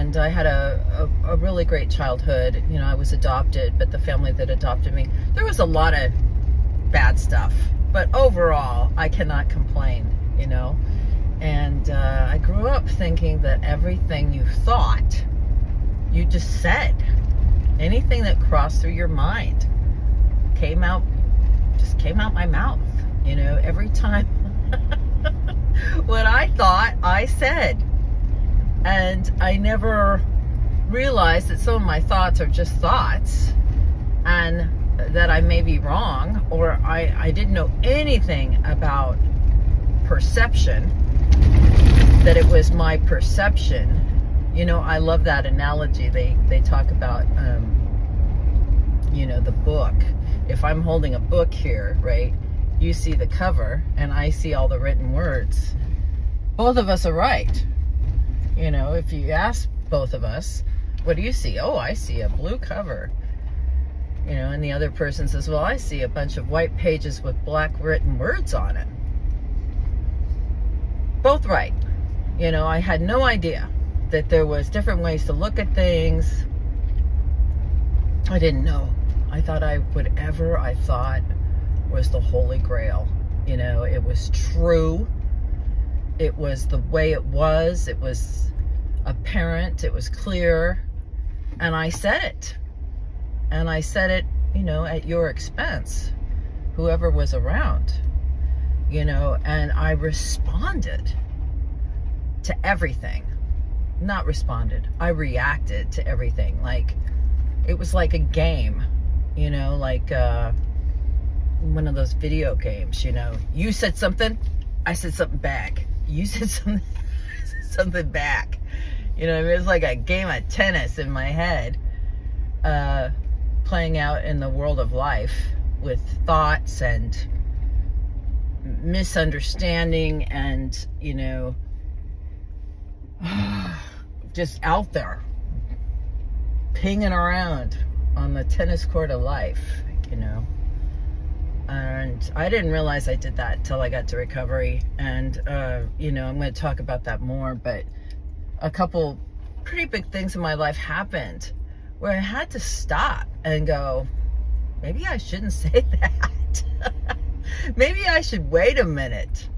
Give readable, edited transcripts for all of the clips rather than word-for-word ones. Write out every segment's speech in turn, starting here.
and I had a really great childhood. You know, I was adopted, but the family that adopted me, there was a lot of bad stuff, but overall, I cannot complain, you know. And I grew up thinking that everything you thought, you just said. Anything that crossed through your mind came out my mouth, you know. Every time what I thought, I said. And I never realized that some of my thoughts are just thoughts, and that I may be wrong, or I didn't know anything about perception, that it was my perception. You know, I love that analogy. They talk about, you know, the book. If I'm holding a book here, right, you see the cover and I see all the written words. Both of us are right. You know, if you ask both of us, what do you see? Oh, I see a blue cover. You know, and the other person says, well, I see a bunch of white pages with black written words on it. Both right. You know, I had no idea that there was different ways to look at things. I didn't know. I thought whatever I thought was the Holy Grail. You know, it was true. It was the way it was. It was apparent. It was clear. And I said it. And I said it, you know, at your expense, whoever was around, you know, and I responded to everything. Not responded. I reacted to everything. Like, it was like a game, you know, like one of those video games, you know. You said something, I said something back. You said something, I said something back. You know, it was like a game of tennis in my head, playing out in the world of life with thoughts and misunderstanding and, you know, just out there pinging around on the tennis court of life, you know. And I didn't realize I did that until I got to recovery. And, you know, I'm going to talk about that more, but a couple pretty big things in my life happened where I had to stop and go, maybe I shouldn't say that. Maybe I should wait a minute.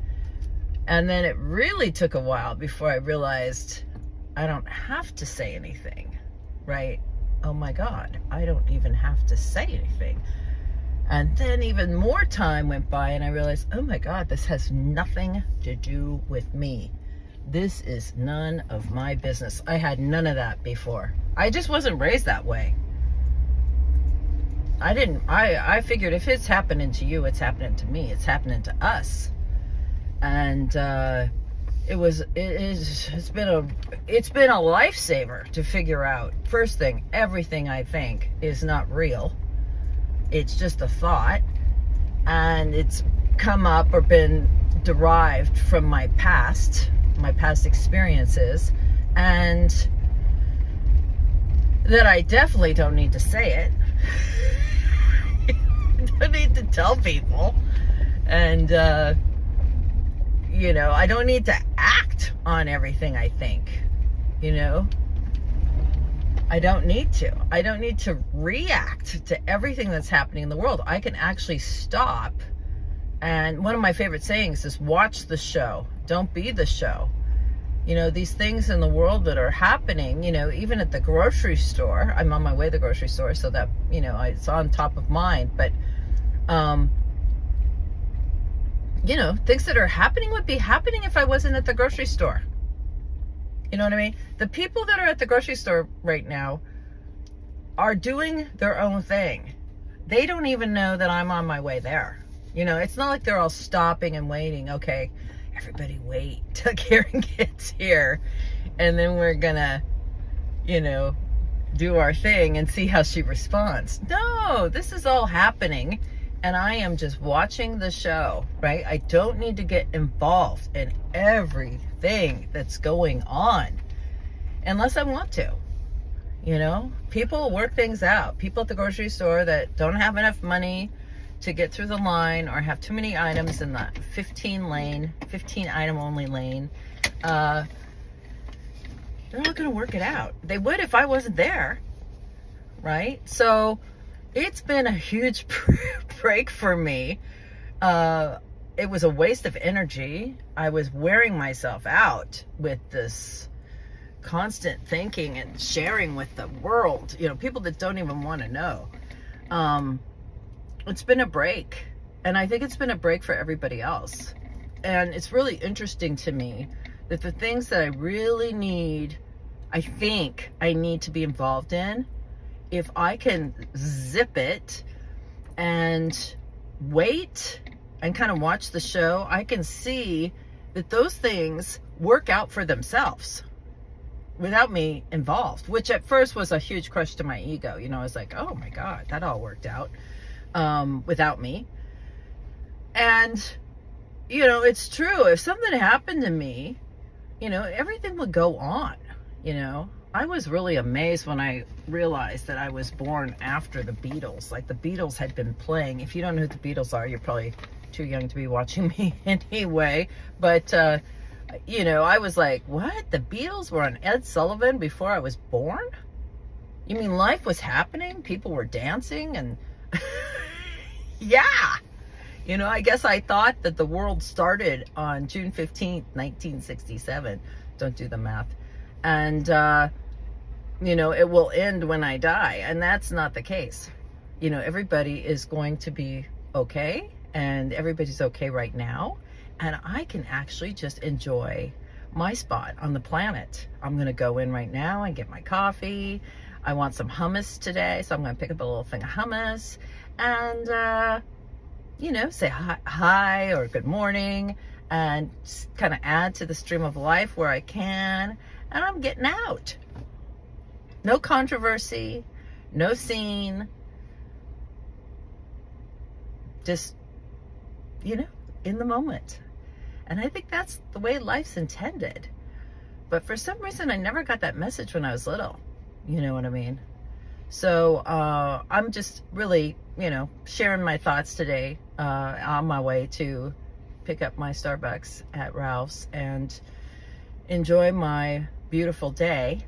And then it really took a while before I realized I don't have to say anything, right? Oh my God, I don't even have to say anything. And then even more time went by and I realized, oh my God, this has nothing to do with me. This is none of my business. I had none of that before. I just wasn't raised that way. I figured if it's happening to you, it's happening to me. It's happening to us. And it's been a lifesaver to figure out. First thing, everything I think is not real. It's just a thought, and it's come up or been derived from my past experiences, and that I definitely don't need to say it. I don't need to tell people, and you know, I don't need to act on everything I think, you know. I don't need to. I don't need to react to everything that's happening in the world. I can actually stop. And one of my favorite sayings is watch the show. Don't be the show. You know, these things in the world that are happening, you know, even at the grocery store. I'm on my way to the grocery store, so that, you know, it's on top of mind. But, you know, things that are happening would be happening if I wasn't at the grocery store. You know what I mean? The people that are at the grocery store right now are doing their own thing. They don't even know that I'm on my way there. You know, it's not like they're all stopping and waiting. Okay, everybody wait till Karen gets here. And then we're gonna, you know, do our thing and see how she responds. No, this is all happening. And I am just watching the show, right? I don't need to get involved in everything that's going on unless I want to. You know, people work things out. People at the grocery store that don't have enough money to get through the line or have too many items in the 15 item only lane, They're not going to work it out. They would if I wasn't there, right? So it's been a huge break for me. It was a waste of energy. I was wearing myself out with this constant thinking and sharing with the world, people that don't even want to know. It's been a break, and I think it's been a break for everybody else. And it's really interesting to me that the things that I really need, I think I need to be involved in, if I can zip it and wait and kind of watch the show, I can see that those things work out for themselves without me involved, which at first was a huge crush to my ego. I was like, oh my God, that all worked out without me. And, it's true. If something happened to me, everything would go on. I was really amazed when I realized that I was born after the Beatles. Like, the Beatles had been playing. If you don't know who the Beatles are, you're probably too young to be watching me anyway. But, I was like, what? The Beatles were on Ed Sullivan before I was born? You mean life was happening? People were dancing and yeah. I guess I thought that the world started on June 15th, 1967. Don't do the math. And, it will end when I die. And that's not the case. Everybody is going to be okay. And everybody's okay right now. And I can actually just enjoy my spot on the planet. I'm going to go in right now and get my coffee. I want some hummus today, so I'm going to pick up a little thing of hummus and, say hi or good morning and kind of add to the stream of life where I can. And I'm getting out. No controversy, no scene. Just, in the moment. And I think that's the way life's intended. But for some reason, I never got that message when I was little. You know what I mean? So I'm just really, sharing my thoughts today on my way to pick up my Starbucks at Ralph's and enjoy my beautiful day.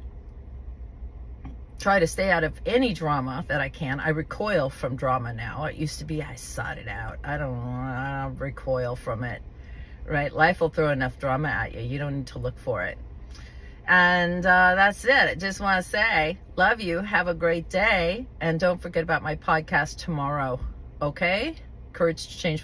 Try to stay out of any drama that I can. I recoil from drama now. It used to be I sought it out. I don't recoil from it. Right? Life will throw enough drama at you. You don't need to look for it. And that's it. I just want to say, love you. Have a great day. And don't forget about my podcast tomorrow. Okay? Courage to Change.